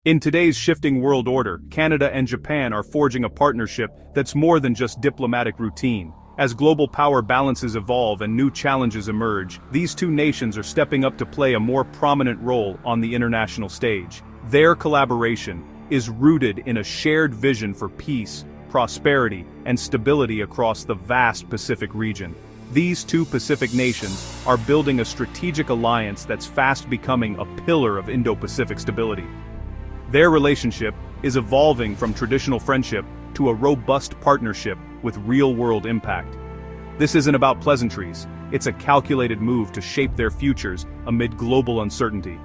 In today's shifting world order, Canada and Japan are forging a partnership that's more than just diplomatic routine. As global power balances evolve and new challenges emerge, these two nations are stepping up to play a more prominent role on the international stage. Their collaboration is rooted in a shared vision for peace, prosperity, and stability across the vast Pacific region. These two Pacific nations are building a strategic alliance that's fast becoming a pillar of Indo-Pacific stability. Their relationship is evolving from traditional friendship to a robust partnership with real-world impact. This isn't about pleasantries, it's a calculated move to shape their futures amid global uncertainty.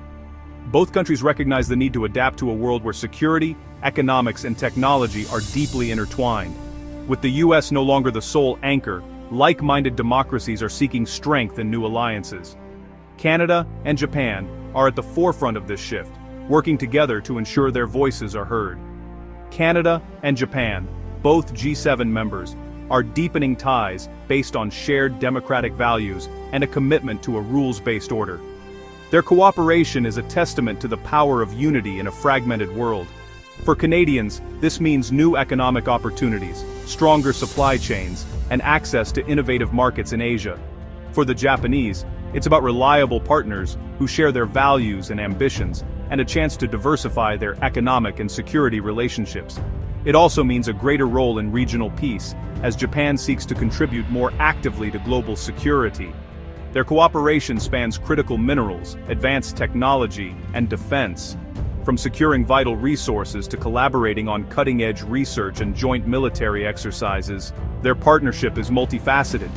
Both countries recognize the need to adapt to a world where security, economics, and technology are deeply intertwined. With the US no longer the sole anchor, like-minded democracies are seeking strength in new alliances. Canada and Japan are at the forefront of this shift, working together to ensure their voices are heard. Canada and Japan, both G7 members, are deepening ties based on shared democratic values and a commitment to a rules-based order. Their cooperation is a testament to the power of unity in a fragmented world. For Canadians, this means new economic opportunities, stronger supply chains, and access to innovative markets in Asia. For the Japanese, it's about reliable partners who share their values and ambitions, and a chance to diversify their economic and security relationships. It also means a greater role in regional peace, as Japan seeks to contribute more actively to global security. Their cooperation spans critical minerals, advanced technology, and defense. From securing vital resources to collaborating on cutting-edge research and joint military exercises, their partnership is multifaceted.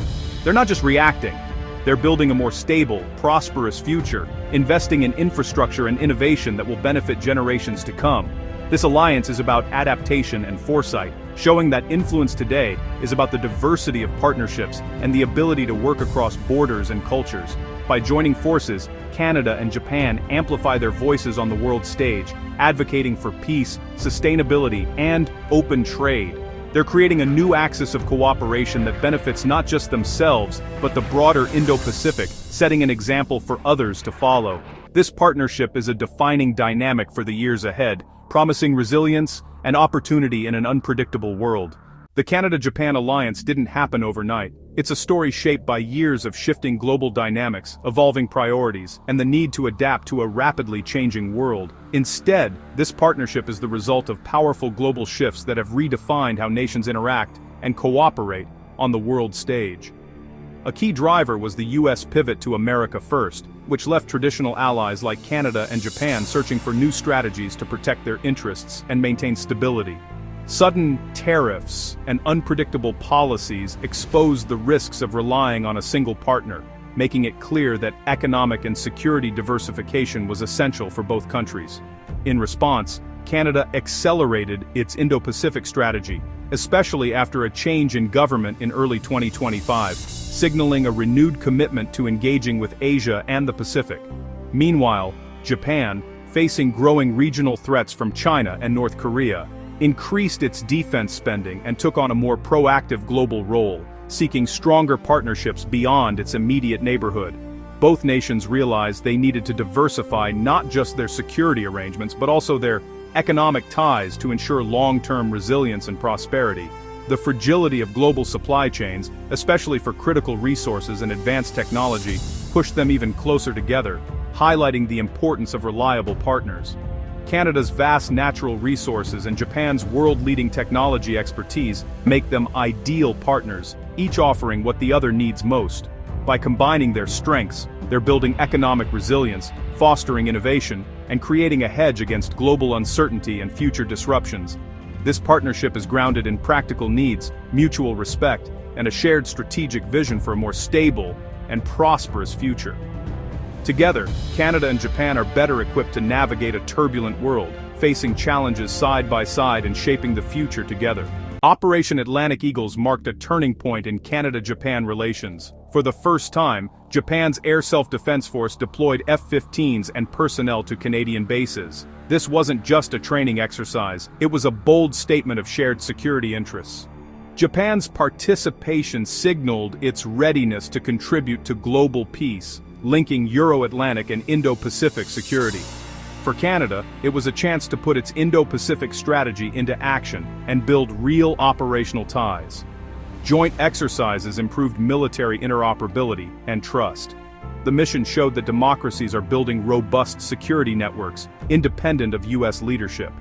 They're not just reacting. They're building a more stable, prosperous future, investing in infrastructure and innovation that will benefit generations to come. This alliance is about adaptation and foresight, showing that influence today is about the diversity of partnerships and the ability to work across borders and cultures. By joining forces, Canada and Japan amplify their voices on the world stage, advocating for peace, sustainability, and open trade. They're creating a new axis of cooperation that benefits not just themselves, but the broader Indo-Pacific, setting an example for others to follow. This partnership is a defining dynamic for the years ahead, promising resilience and opportunity in an unpredictable world. The Canada-Japan alliance didn't happen overnight. It's a story shaped by years of shifting global dynamics, evolving priorities, and the need to adapt to a rapidly changing world. Instead, this partnership is the result of powerful global shifts that have redefined how nations interact and cooperate on the world stage. A key driver was the US pivot to America first, which left traditional allies like Canada and Japan searching for new strategies to protect their interests and maintain stability. Sudden tariffs and unpredictable policies exposed the risks of relying on a single partner, making it clear that economic and security diversification was essential for both countries. In response, Canada accelerated its Indo-Pacific strategy, especially after a change in government in early 2025, signaling a renewed commitment to engaging with Asia and the Pacific. Meanwhile, Japan, facing growing regional threats from China and North Korea, increased its defense spending and took on a more proactive global role, seeking stronger partnerships beyond its immediate neighborhood. Both nations realized they needed to diversify not just their security arrangements but also their economic ties to ensure long-term resilience and prosperity. The fragility of global supply chains, especially for critical resources and advanced technology, pushed them even closer together, highlighting the importance of reliable partners. Canada's vast natural resources and Japan's world-leading technology expertise make them ideal partners, each offering what the other needs most. By combining their strengths, they're building economic resilience, fostering innovation, and creating a hedge against global uncertainty and future disruptions. This partnership is grounded in practical needs, mutual respect, and a shared strategic vision for a more stable and prosperous future. Together, Canada and Japan are better equipped to navigate a turbulent world, facing challenges side by side and shaping the future together. Operation Atlantic Eagles marked a turning point in Canada-Japan relations. For the first time, Japan's Air Self-Defense Force deployed F-15s and personnel to Canadian bases. This wasn't just a training exercise, it was a bold statement of shared security interests. Japan's participation signaled its readiness to contribute to global peace, linking Euro-Atlantic and Indo-Pacific security. For Canada, it was a chance to put its Indo-Pacific strategy into action and build real operational ties. Joint exercises improved military interoperability and trust. The mission showed that democracies are building robust security networks, independent of U.S. leadership.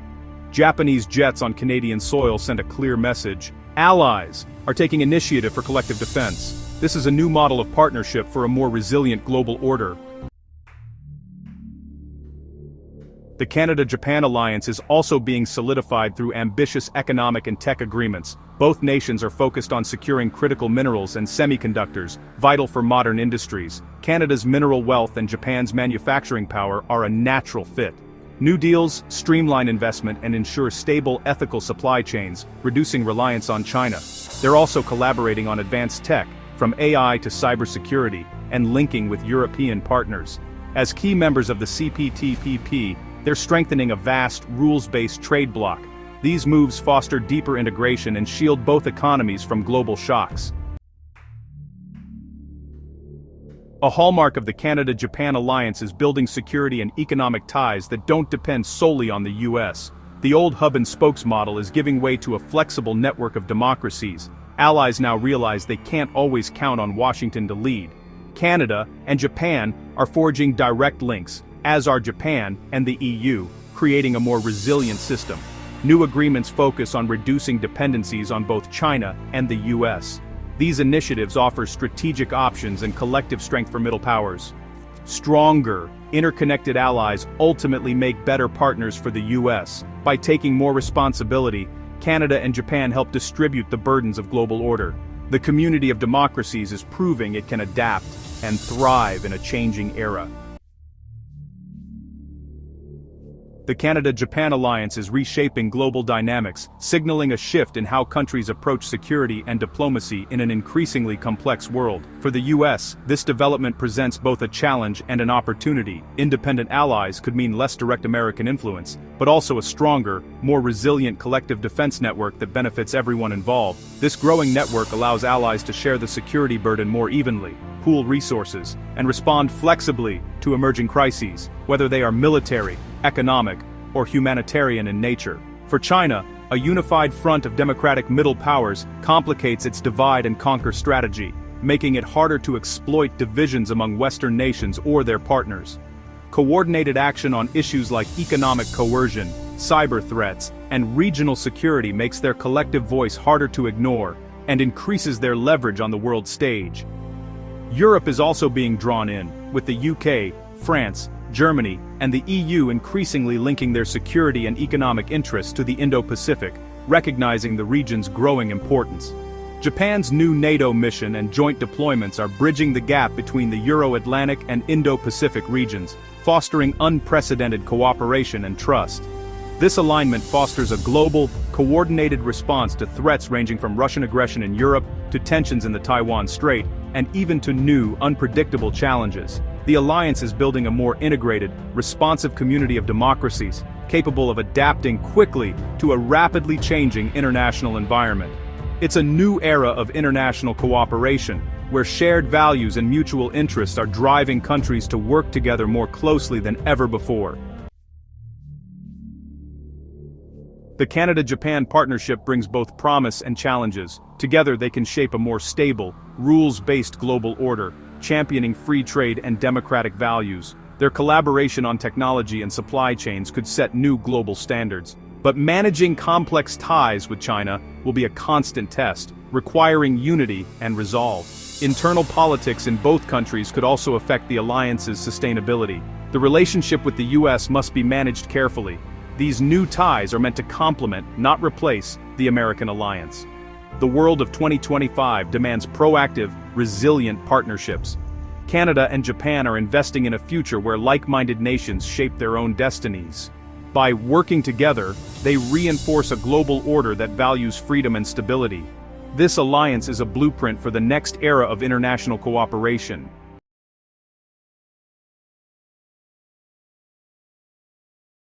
Japanese jets on Canadian soil sent a clear message. Allies are taking initiative for collective defense. This is a new model of partnership for a more resilient global order. The Canada-Japan alliance is also being solidified through ambitious economic and tech agreements. Both nations are focused on securing critical minerals and semiconductors, vital for modern industries. Canada's mineral wealth and Japan's manufacturing power are a natural fit. New deals streamline investment and ensure stable, ethical supply chains, reducing reliance on China. They're also collaborating on advanced tech, from AI to cybersecurity, and linking with European partners. As key members of the CPTPP, they're strengthening a vast, rules-based trade bloc. These moves foster deeper integration and shield both economies from global shocks. A hallmark of the Canada-Japan alliance is building security and economic ties that don't depend solely on the U.S. The old hub-and-spokes model is giving way to a flexible network of democracies. Allies now realize they can't always count on Washington to lead. Canada and Japan are forging direct links, as are Japan and the EU, creating a more resilient system. New agreements focus on reducing dependencies on both China and the US. These initiatives offer strategic options and collective strength for middle powers. Stronger, interconnected allies ultimately make better partners for the US. By taking more responsibility, Canada and Japan help distribute the burdens of global order. The community of democracies is proving it can adapt and thrive in a changing era. The Canada-Japan alliance is reshaping global dynamics, signaling a shift in how countries approach security and diplomacy in an increasingly complex world. For the U.S., this development presents both a challenge and an opportunity. Independent allies could mean less direct American influence, but also a stronger, more resilient collective defense network that benefits everyone involved. This growing network allows allies to share the security burden more evenly, pool resources, and respond flexibly to emerging crises, whether they are military, economic, or humanitarian in nature. For China, a unified front of democratic middle powers complicates its divide-and-conquer strategy, making it harder to exploit divisions among Western nations or their partners. Coordinated action on issues like economic coercion, cyber threats, and regional security makes their collective voice harder to ignore and increases their leverage on the world stage. Europe is also being drawn in, with the UK, France, Germany, and the EU increasingly linking their security and economic interests to the Indo-Pacific, recognizing the region's growing importance. Japan's new NATO mission and joint deployments are bridging the gap between the Euro-Atlantic and Indo-Pacific regions, fostering unprecedented cooperation and trust. This alignment fosters a global, coordinated response to threats ranging from Russian aggression in Europe to tensions in the Taiwan Strait, and even to new, unpredictable challenges. The alliance is building a more integrated, responsive community of democracies, capable of adapting quickly to a rapidly changing international environment. It's a new era of international cooperation, where shared values and mutual interests are driving countries to work together more closely than ever before. The Canada-Japan partnership brings both promise and challenges. Together they can shape a more stable, rules-based global order, championing free trade and democratic values. Their collaboration on technology and supply chains could set new global standards. But managing complex ties with China will be a constant test, requiring unity and resolve. Internal politics in both countries could also affect the alliance's sustainability. The relationship with the US must be managed carefully. These new ties are meant to complement, not replace, the American alliance. The world of 2025 demands proactive, resilient partnerships. Canada and Japan are investing in a future where like-minded nations shape their own destinies. By working together, they reinforce a global order that values freedom and stability. This alliance is a blueprint for the next era of international cooperation.